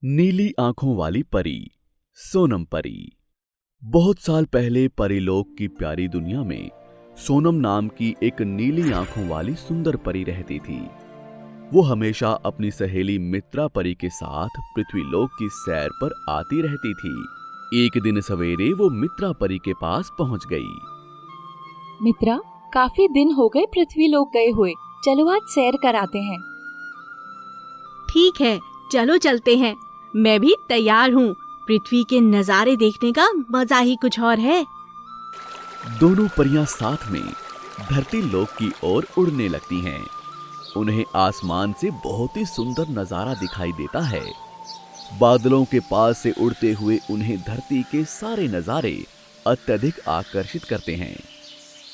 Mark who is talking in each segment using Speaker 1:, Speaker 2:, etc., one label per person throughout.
Speaker 1: नीली आंखों वाली परी, सोनम परी। बहुत साल पहले परीलोक की प्यारी दुनिया में सोनम नाम की एक नीली आंखों वाली सुंदर परी रहती थी। वो हमेशा अपनी सहेली मित्रा परी के साथ पृथ्वीलोक की सैर पर आती रहती थी। एक दिन सवेरे वो मित्रा परी के पास पहुंच गई।
Speaker 2: मित्रा, काफी दिन हो गए पृथ्वीलोक गए हुए, चलो आज सैर कराते हैं।
Speaker 3: ठीक है, चलो चलते हैं। मैं भी तैयार हूँ। पृथ्वी के नजारे देखने का मजा ही कुछ और है।
Speaker 1: दोनों परियां साथ में धरती लोक की ओर उड़ने लगती हैं। उन्हें आसमान से बहुत ही सुंदर नजारा दिखाई देता है। बादलों के पास से उड़ते हुए उन्हें धरती के सारे नजारे अत्यधिक आकर्षित करते हैं।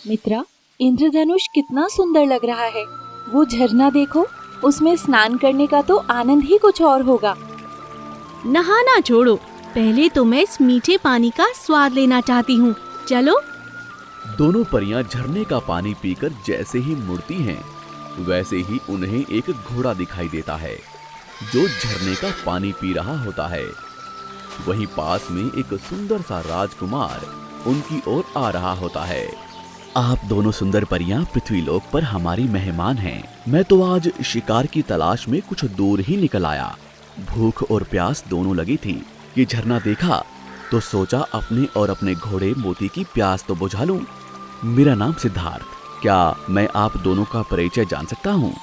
Speaker 2: मित्रा, इंद्रधनुष कितना सुंदर लग रहा है। वो झरना देखो, उसमें स्नान करने का तो आनंद ही कुछ और होगा।
Speaker 3: नहाना छोड़ो, पहले तो मैं इस मीठे पानी का स्वाद लेना चाहती हूँ। चलो।
Speaker 1: दोनों परियां झरने का पानी पीकर जैसे ही मुड़ती हैं, वैसे ही उन्हें एक घोड़ा दिखाई देता है जो झरने का पानी पी रहा होता है। वहीं पास में एक सुंदर सा राजकुमार उनकी ओर आ रहा होता है। आप दोनों सुंदर परियां पृथ्वीलोक पर हमारी मेहमान हैं। मैं तो आज शिकार की तलाश में कुछ दूर ही निकल आया। भूख और प्यास दोनों लगी थी। ये झरना देखा तो सोचा अपने और अपने घोड़े मोती की प्यास तो बुझा लूं। मेरा नाम सिद्धार्थ। क्या मैं आप दोनों का परिचय जान सकता हूँ?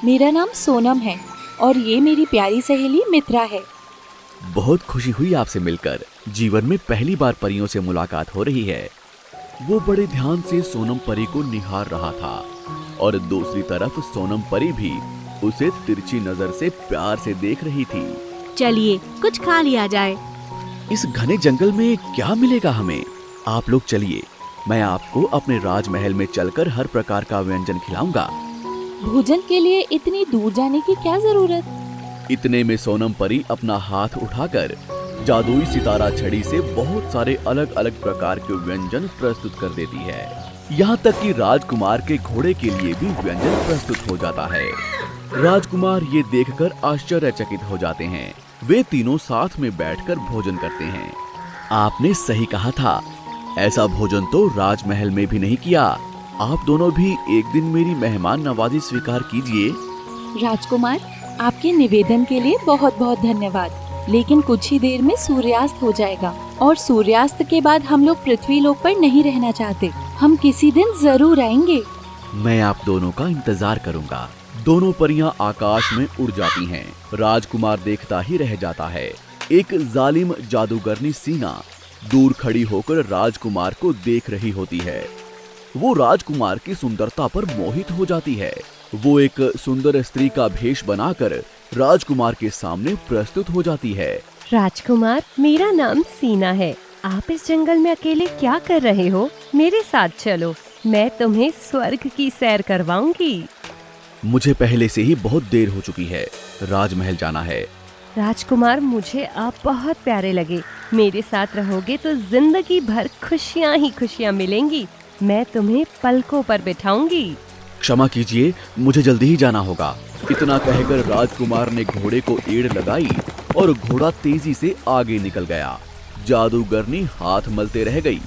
Speaker 2: मेरा नाम सोनम है और ये मेरी प्यारी सहेली मित्रा है।
Speaker 1: बहुत खुशी हुई आपसे मिलकर। जीवन में पहली बार परियों से मुलाकात हो रही है। वो बड़े ध्यान से सोनम परी को निहार रहा था और दूसरी तरफ सोनम परी भी उसे तिरछी नजर से प्यार से देख रही थी।
Speaker 3: चलिए कुछ खा लिया जाए।
Speaker 1: इस घने जंगल में क्या मिलेगा हमें? आप लोग चलिए, मैं आपको अपने राजमहल में चलकर हर प्रकार का व्यंजन खिलाऊंगा।
Speaker 2: भोजन के लिए इतनी दूर जाने की क्या जरूरत?
Speaker 1: इतने में सोनम परी अपना हाथ उठाकर जादुई सितारा छड़ी से बहुत सारे अलग अलग प्रकार के व्यंजन प्रस्तुत कर देती है। यहाँ तक कि राजकुमार के घोड़े के लिए भी व्यंजन प्रस्तुत हो जाता है। राजकुमार ये देखकर आश्चर्यचकित हो जाते हैं। वे तीनों साथ में बैठकर भोजन करते हैं। आपने सही कहा था, ऐसा भोजन तो राजमहल में भी नहीं किया। आप दोनों भी एक दिन मेरी मेहमान नवाजी स्वीकार कीजिए।
Speaker 2: राजकुमार, आपके निवेदन के लिए बहुत बहुत धन्यवाद। लेकिन कुछ ही देर में सूर्यास्त हो जाएगा और सूर्यास्त के बाद हम लोग पृथ्वीलोक पर नहीं रहना चाहते। हम किसी दिन जरूर आएंगे।
Speaker 1: मैं आप दोनों का इंतजार करूंगा। दोनों परियां आकाश में उड़ जाती हैं। राजकुमार देखता ही रह जाता है। एक जालिम जादूगरनी सीना दूर खड़ी होकर राजकुमार को देख रही होती है। वो राजकुमार की सुंदरता पर मोहित हो जाती है। वो एक सुंदर स्त्री का भेष बनाकर राजकुमार के सामने प्रस्तुत हो जाती है।
Speaker 4: राजकुमार, मेरा नाम सीना है। आप इस जंगल में अकेले क्या कर रहे हो? मेरे साथ चलो, मैं तुम्हें स्वर्ग की सैर करवाऊंगी।
Speaker 1: मुझे पहले से ही बहुत देर हो चुकी है, राजमहल जाना है।
Speaker 4: राजकुमार, मुझे आप बहुत प्यारे लगे। मेरे साथ रहोगे तो जिंदगी भर खुशियाँ ही खुशियाँ मिलेंगी। मैं तुम्हें पलकों पर बिठाऊंगी।
Speaker 1: क्षमा कीजिए, मुझे जल्दी ही जाना होगा। इतना कहकर राजकुमार ने घोड़े को एड़ लगाई और घोड़ा तेजी से आगे निकल गया। जादूगरनी हाथ मलते रह गई।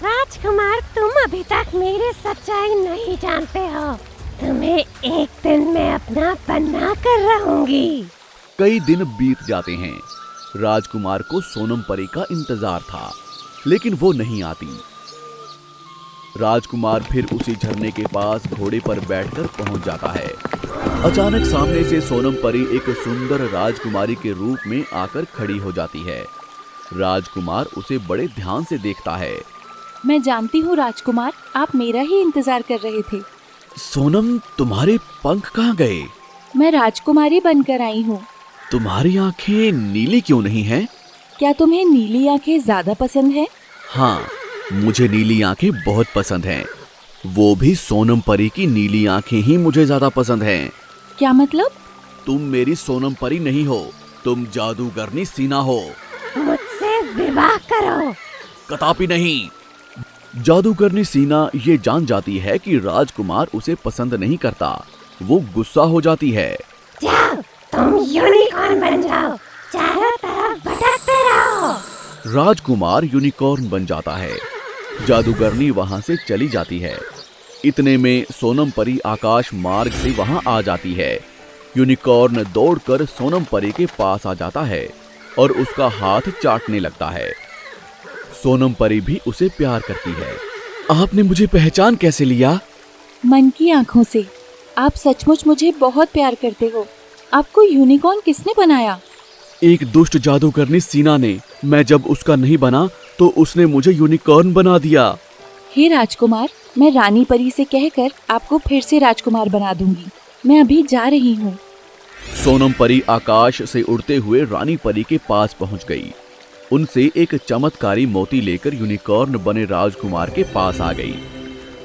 Speaker 5: राजकुमार, तुम अभी तक मेरी सच्चाई नहीं जानते हो। तुम्हें एक दिन मैं अपना बना कर रहूंगी।
Speaker 1: कई दिन बीत जाते हैं। राजकुमार को सोनम परी का इंतजार था, लेकिन वो नहीं आती। राजकुमार फिर उसी झरने के पास घोड़े पर बैठकर पहुंच जाता है। अचानक सामने से सोनम परी एक सुंदर राजकुमारी के रूप में आकर खड़ी हो जाती है। राजकुमार उसे बड़े ध्यान से देखता है।
Speaker 2: मैं जानती हूँ राजकुमार, आप मेरा ही इंतजार कर रहे थे।
Speaker 1: सोनम, तुम्हारे पंख कहाँ गए?
Speaker 2: मैं राजकुमारी बनकर आई हूँ।
Speaker 1: तुम्हारी आंखें नीली क्यों नहीं हैं?
Speaker 2: क्या तुम्हें नीली आंखें ज्यादा पसंद है?
Speaker 1: हाँ, मुझे नीली आंखें बहुत पसंद हैं। वो भी सोनम परी की नीली आंखें ही मुझे ज्यादा पसंद हैं।
Speaker 2: क्या मतलब?
Speaker 1: तुम मेरी सोनम परी नहीं हो, तुम जादूगरनी सीना हो।
Speaker 5: मुझसे विवाह करो।
Speaker 1: कदापि नहीं। जादूगरनी सीना ये जान जाती है कि राजकुमार उसे पसंद नहीं करता। वो गुस्सा हो जाती है।
Speaker 5: जाओ, तुम यूनिकॉर्न बन जाओ। चाहे
Speaker 1: राजकुमार यूनिकॉर्न बन जाता है। जादूगरनी वहां से चली जाती है। इतने में सोनम परी आकाश मार्ग से वहां आ जाती है। यूनिकॉर्न दौड़कर सोनम परी के पास आ जाता है और उसका हाथ चाटने लगता है। सोनम परी भी उसे प्यार करती है। आपने मुझे पहचान कैसे लिया?
Speaker 2: मन की आंखों से। आप सचमुच मुझे बहुत प्यार करते हो। आपको यूनिकॉर्न किसने बनाया?
Speaker 1: एक दुष्ट जादूगरनी सीना ने। मैं जब उसका नहीं बना तो उसने मुझे यूनिकॉर्न बना दिया।
Speaker 2: हे राजकुमार, मैं रानी परी से कहकर आपको फिर से राजकुमार बना दूंगी। मैं अभी जा रही हूँ।
Speaker 1: सोनम परी आकाश से उड़ते हुए रानी परी के पास पहुंच गई। उनसे एक चमत्कारी मोती लेकर यूनिकॉर्न बने राजकुमार के पास आ गई।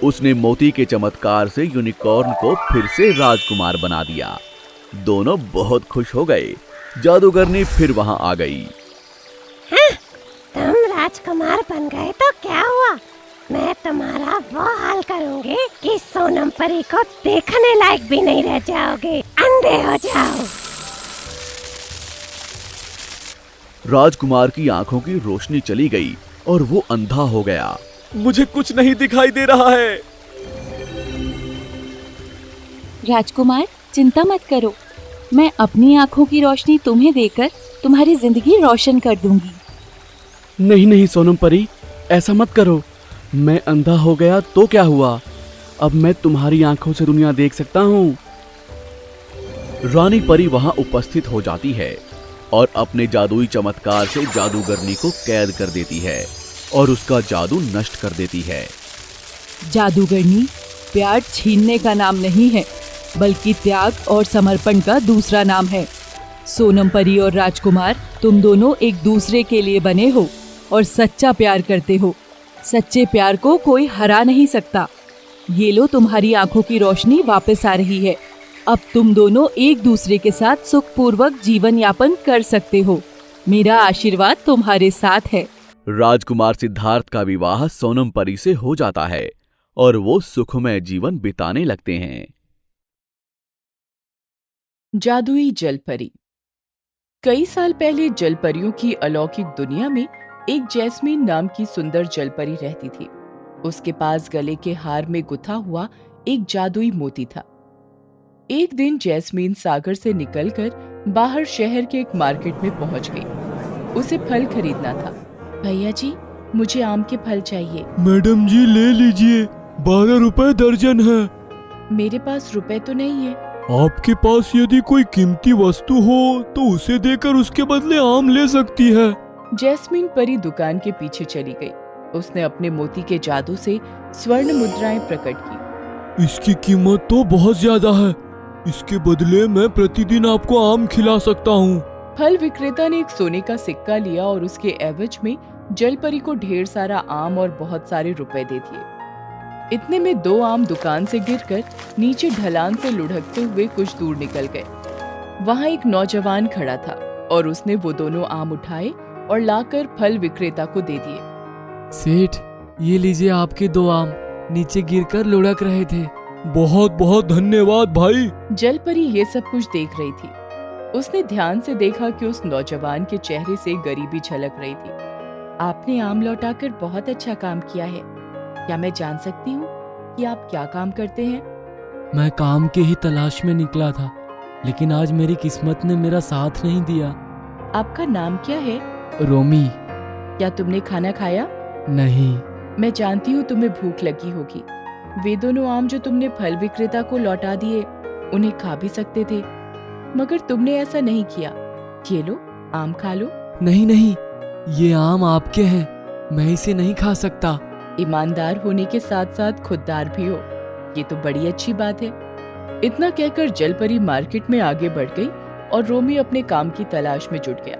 Speaker 1: उसने मोती के चमत्कार से यूनिकॉर्न को फिर से राजकुमार बना दिया। दोनों बहुत खुश हो गए। जादूगरनी फिर वहां आ गई।
Speaker 5: तुम राजकुमार बन गए तो क्या हुआ? मैं तुम्हारा वो हाल करूंगी कि सोनम परी को देखने लायक भी नहीं रह जाओगे, अंधे हो जाओ।
Speaker 1: राजकुमार की आंखों की रोशनी चली गई और वो अंधा हो गया। मुझे कुछ नहीं दिखाई दे रहा है।
Speaker 2: राजकुमार, चिंता मत करो। मैं अपनी आंखों की रोशनी तुम्हें देकर तुम्हारी जिंदगी रोशन कर दूंगी।
Speaker 1: नहीं नहीं सोनम परी, ऐसा मत करो। मैं अंधा हो गया तो क्या हुआ? अब मैं तुम्हारी आंखों से दुनिया देख सकता हूँ। रानी परी वहां उपस्थित हो जाती है और अपने जादुई चमत्कार से जादूगरनी को कैद कर देती है और उसका जादू नष्ट कर देती है।
Speaker 2: जादूगरनी, प्यार छीनने का नाम नहीं है, बल्कि त्याग और समर्पण का दूसरा नाम है। सोनम परी और राजकुमार, तुम दोनों एक दूसरे के लिए बने हो और सच्चा प्यार करते हो। सच्चे प्यार को कोई हरा नहीं सकता। ये लो, तुम्हारी आंखों की रोशनी वापस आ रही है। अब तुम दोनों एक दूसरे के साथ सुखपूर्वक जीवन यापन कर सकते हो। मेरा आशीर्वाद तुम्हारे साथ है।
Speaker 1: राजकुमार सिद्धार्थ का विवाह सोनम परी से हो जाता है और वो सुखमय जीवन बिताने लगते हैं।
Speaker 6: जादुई जलपरी। कई साल पहले जलपरियों की अलौकिक दुनिया में एक जैस्मीन नाम की सुंदर जलपरी रहती थी। उसके पास गले के हार में गुथा हुआ एक जादुई मोती था। एक दिन जैस्मीन सागर से निकलकर बाहर शहर के एक मार्केट में पहुंच गई। उसे फल खरीदना था। भैया जी, मुझे आम के फल चाहिए।
Speaker 7: मैडम जी ले लीजिए, 12 रुपए दर्जन है।
Speaker 6: मेरे पास रुपए तो नहीं है।
Speaker 7: आपके पास यदि कोई कीमती वस्तु हो तो उसे देकर उसके बदले आम ले सकती है।
Speaker 6: जैस्मीन परी दुकान के पीछे चली गई। उसने अपने मोती के जादू से स्वर्ण मुद्राएं प्रकट की।
Speaker 7: इसकी कीमत तो बहुत ज्यादा है। इसके बदले मैं प्रतिदिन आपको आम खिला सकता हूँ।
Speaker 6: फल विक्रेता ने एक सोने का सिक्का लिया और उसके एवज में जलपरी को ढेर सारा आम और बहुत सारे रुपए दे दिए। इतने में 2 आम दुकान से गिरकर नीचे ढलान से लुढ़कते हुए कुछ दूर निकल गए। वहाँ एक नौजवान खड़ा था और उसने वो दोनों आम उठाए और लाकर फल विक्रेता को दे दिए।
Speaker 8: सेठ, ये लीजिए आपके 2 आम, नीचे गिरकर लुढ़क रहे थे।
Speaker 7: बहुत बहुत धन्यवाद भाई।
Speaker 6: जलपरी ये सब कुछ देख रही थी। उसने ध्यान से देखा कि उस नौजवान के चेहरे से गरीबी झलक रही थी। आपने आम लौटाकर बहुत अच्छा काम किया है। क्या मैं जान सकती हूँ कि आप क्या काम करते हैं?
Speaker 8: मैं काम की ही तलाश में निकला था, लेकिन आज मेरी किस्मत ने मेरा साथ नहीं दिया।
Speaker 6: आपका नाम क्या है?
Speaker 8: रोमी।
Speaker 6: क्या तुमने खाना खाया?
Speaker 8: नहीं।
Speaker 6: मैं जानती हूँ तुम्हें भूख लगी होगी। वे दोनों आम जो तुमने फल विक्रेता को लौटा दिए, उन्हें खा भी सकते थे, मगर तुमने ऐसा नहीं किया। ये लो, आम खा लो।
Speaker 8: नहीं नहीं, ये आम आपके हैं, मैं इसे नहीं खा सकता।
Speaker 6: ईमानदार होने के साथ साथ खुददार भी हो, ये तो बड़ी अच्छी बात है। इतना कहकर जलपरी मार्केट में आगे बढ़ गई और रोमी अपने काम की तलाश में जुट गया।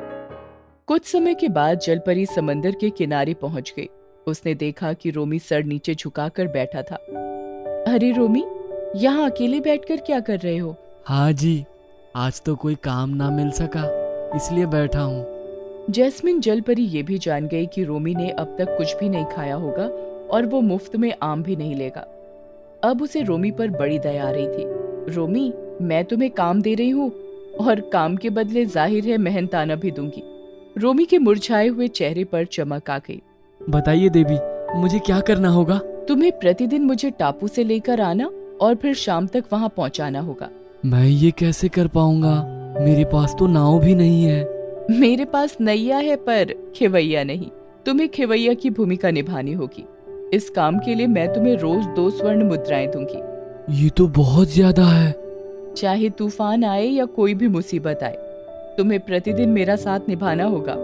Speaker 6: कुछ समय के बाद जलपरी समंदर के किनारे पहुंच गई। उसने देखा कि रोमी सर नीचे झुकाकर बैठा था। अरे रोमी, यहाँ अकेले बैठकर क्या कर रहे हो?
Speaker 8: हाँ जी, आज तो कोई काम ना मिल सका, इसलिए बैठा हूँ।
Speaker 6: जैस्मिन जलपरी ये भी जान गई कि रोमी ने अब तक कुछ भी नहीं खाया होगा और वो मुफ्त में आम भी नहीं लेगा। अब उसे रोमी पर बड़ी दया आ रही थी। रोमी, मैं तुम्हें काम दे रही हूँ और काम के बदले जाहिर है मेहनताना भी दूंगी। रोमी के मुरझाए हुए चेहरे पर चमक आ गई।
Speaker 8: बताइए देवी, मुझे क्या करना होगा?
Speaker 6: तुम्हें प्रतिदिन मुझे टापू से लेकर आना और फिर शाम तक वहाँ पहुँचाना होगा।
Speaker 8: मैं ये कैसे कर पाऊंगा? मेरे पास तो नाव भी नहीं है।
Speaker 6: मेरे पास नैया है पर खेवैया नहीं। तुम्हें खेवैया की भूमिका निभानी होगी। इस काम के लिए मैं तुम्हें रोज 2 स्वर्ण मुद्राएं दूंगी।
Speaker 8: ये तो बहुत ज्यादा है।
Speaker 6: चाहे तूफान आए या कोई भी मुसीबत आए, तुम्हें प्रतिदिन मेरा साथ निभाना होगा।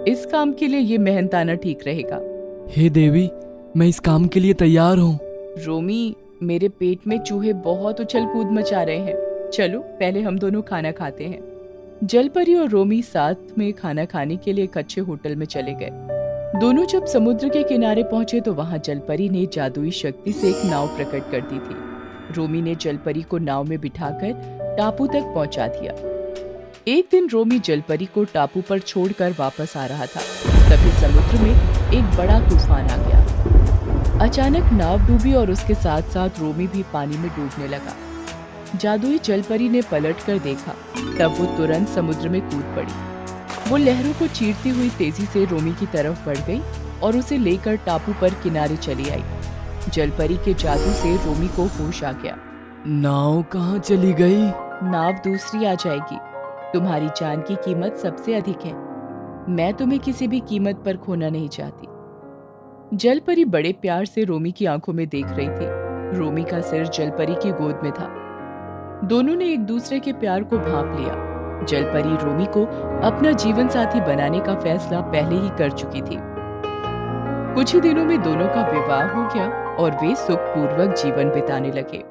Speaker 6: इस काम के लिए ये मेहनताना ठीक रहेगा।
Speaker 8: हे देवी, मैं इस काम के लिए तैयार हूँ।
Speaker 6: रोमी, मेरे पेट में चूहे बहुत उछल कूद मचा रहे हैं। चलो पहले हम दोनों खाना खाते हैं। जलपरी और रोमी साथ में खाना खाने के लिए एक अच्छे होटल में चले गए। दोनों जब समुद्र के किनारे पहुंचे तो वहां जलपरी ने जादुई शक्ति से एक नाव प्रकट कर दी थी। रोमी ने जलपरी को नाव में बिठाकर टापू तक पहुंचा दिया। एक दिन रोमी जलपरी को टापू पर छोड़कर वापस आ रहा था, तभी समुद्र में एक बड़ा तूफान आ गया। अचानक नाव डूबी और उसके साथ साथ रोमी भी पानी में डूबने लगा। जादुई जलपरी ने पलटकर देखा, तब वो तुरंत समुद्र में कूद पड़ी। वो लहरों को चीरती हुई तेजी से रोमी की तरफ बढ़ गई और उसे लेकर टापू पर किनारे चली आई। जलपरी के जादू से रोमी को होश आ गया।
Speaker 8: नाव कहाँ चली गई?
Speaker 6: नाव दूसरी आ जाएगी। तुम्हारी जान की कीमत सबसे अधिक है। मैं तुम्हें किसी भी कीमत पर खोना नहीं चाहती। जलपरी बड़े प्यार से रोमी की आंखों में देख रही थी। रोमी का सिर जलपरी की गोद में था। दोनों ने एक दूसरे के प्यार को भांप लिया। जलपरी रोमी को अपना जीवन साथी बनाने का फैसला पहले ही कर चुकी थी। कुछ ही दिनों में दोनों का विवाह हो गया और वे सुखपूर्वक जीवन बिताने लगे।